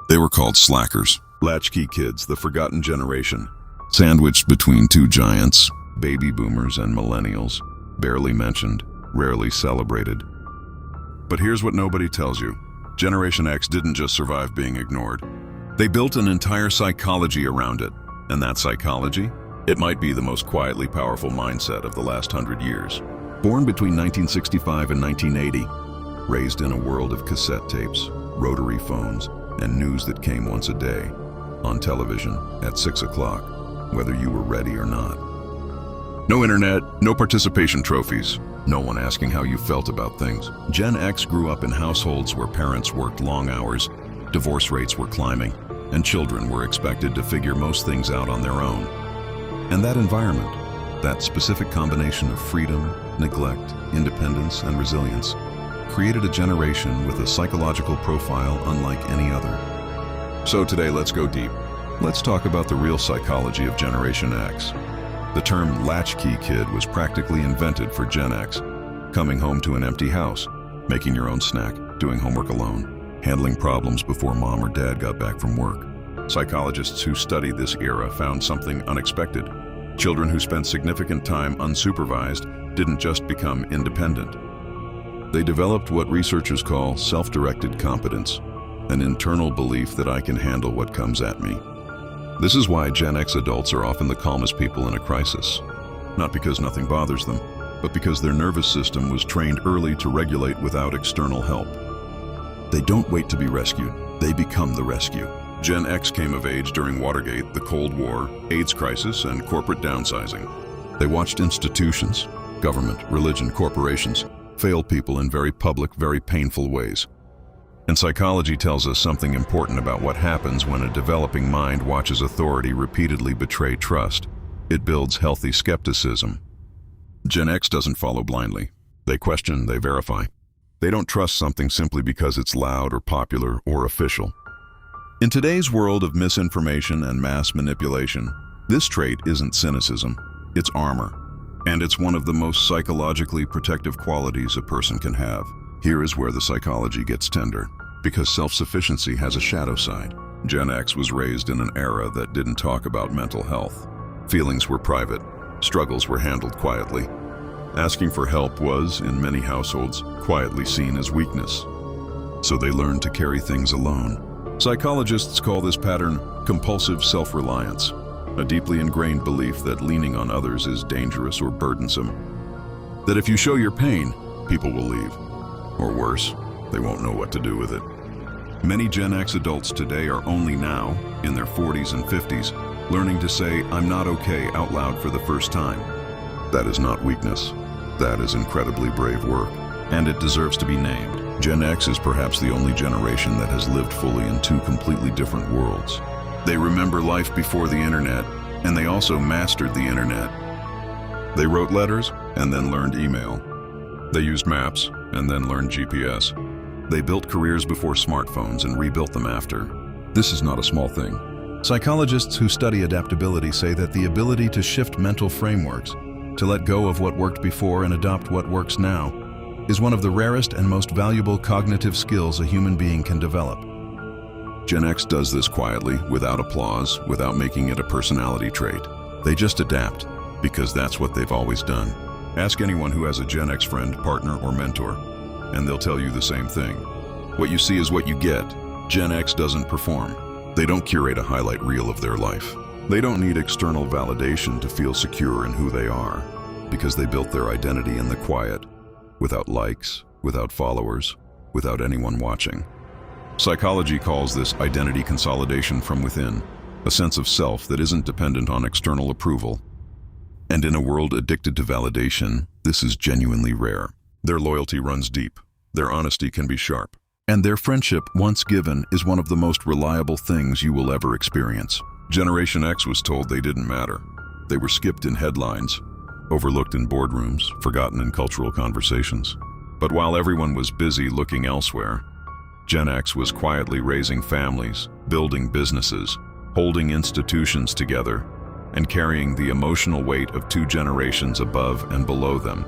They were called slackers. Latchkey kids, the forgotten generation, sandwiched between two giants, baby boomers and millennials, barely mentioned, rarely celebrated. But here's what nobody tells you. Generation X didn't just survive being ignored. They built an entire psychology around it. And that psychology? It might be the most quietly powerful mindset of the last 100 years. Born between 1965 and 1980, raised in a world of cassette tapes, rotary phones, and news that came once a day, on television at 6 o'clock, whether you were ready or not. No internet, no participation trophies, no one asking how you felt about things. Gen X grew up in households where parents worked long hours, divorce rates were climbing, and children were expected to figure most things out on their own. And that environment, that specific combination of freedom, neglect, independence, and resilience, created a generation with a psychological profile unlike any other. So today, let's go deep. Let's talk about the real psychology of Generation X. The term latchkey kid was practically invented for Gen X. Coming home to an empty house, making your own snack, doing homework alone, handling problems before mom or dad got back from work. Psychologists who studied this era found something unexpected. Children who spent significant time unsupervised didn't just become independent. They developed what researchers call self-directed competence, an internal belief that I can handle what comes at me. This is why Gen X adults are often the calmest people in a crisis. Not because nothing bothers them, but because their nervous system was trained early to regulate without external help. They don't wait to be rescued, they become the rescue. Gen X came of age during Watergate, the Cold War, AIDS crisis, and corporate downsizing. They watched institutions, government, religion, corporations, fail people in very public, very painful ways. And psychology tells us something important about what happens when a developing mind watches authority repeatedly betray trust. It builds healthy skepticism. Gen X doesn't follow blindly. They question, they verify. They don't trust something simply because it's loud or popular or official. In today's world of misinformation and mass manipulation, this trait isn't cynicism, it's armor. And it's one of the most psychologically protective qualities a person can have. Here is where the psychology gets tender, because self-sufficiency has a shadow side. Gen X was raised in an era that didn't talk about mental health. Feelings were private, struggles were handled quietly. Asking for help was, in many households, quietly seen as weakness. So they learned to carry things alone. Psychologists call this pattern compulsive self-reliance, a deeply ingrained belief that leaning on others is dangerous or burdensome. That if you show your pain, people will leave. Or worse, they won't know what to do with it. Many Gen X adults today are only now, in their 40s and 50s, learning to say, "I'm not okay" out loud for the first time. That is not weakness. That is incredibly brave work, and it deserves to be named. Gen X is perhaps the only generation that has lived fully in two completely different worlds. They remember life before the internet, and they also mastered the internet. They wrote letters and then learned email. They used maps and then learned GPS. They built careers before smartphones and rebuilt them after. This is not a small thing. Psychologists who study adaptability say that the ability to shift mental frameworks, to let go of what worked before and adopt what works now, is one of the rarest and most valuable cognitive skills a human being can develop. Gen X does this quietly, without applause, without making it a personality trait. They just adapt, because that's what they've always done. Ask anyone who has a Gen X friend, partner, or mentor, and they'll tell you the same thing. What you see is what you get. Gen X doesn't perform. They don't curate a highlight reel of their life. They don't need external validation to feel secure in who they are, because they built their identity in the quiet, without likes, without followers, without anyone watching. Psychology calls this identity consolidation from within, a sense of self that isn't dependent on external approval. And in a world addicted to validation, this is genuinely rare. Their loyalty runs deep, their honesty can be sharp, and their friendship, once given, is one of the most reliable things you will ever experience. Generation X was told they didn't matter. They were skipped in headlines, overlooked in boardrooms, forgotten in cultural conversations. But while everyone was busy looking elsewhere, Gen X was quietly raising families, building businesses, holding institutions together, and carrying the emotional weight of two generations above and below them.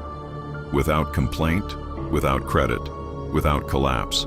Without complaint, without credit, without collapse,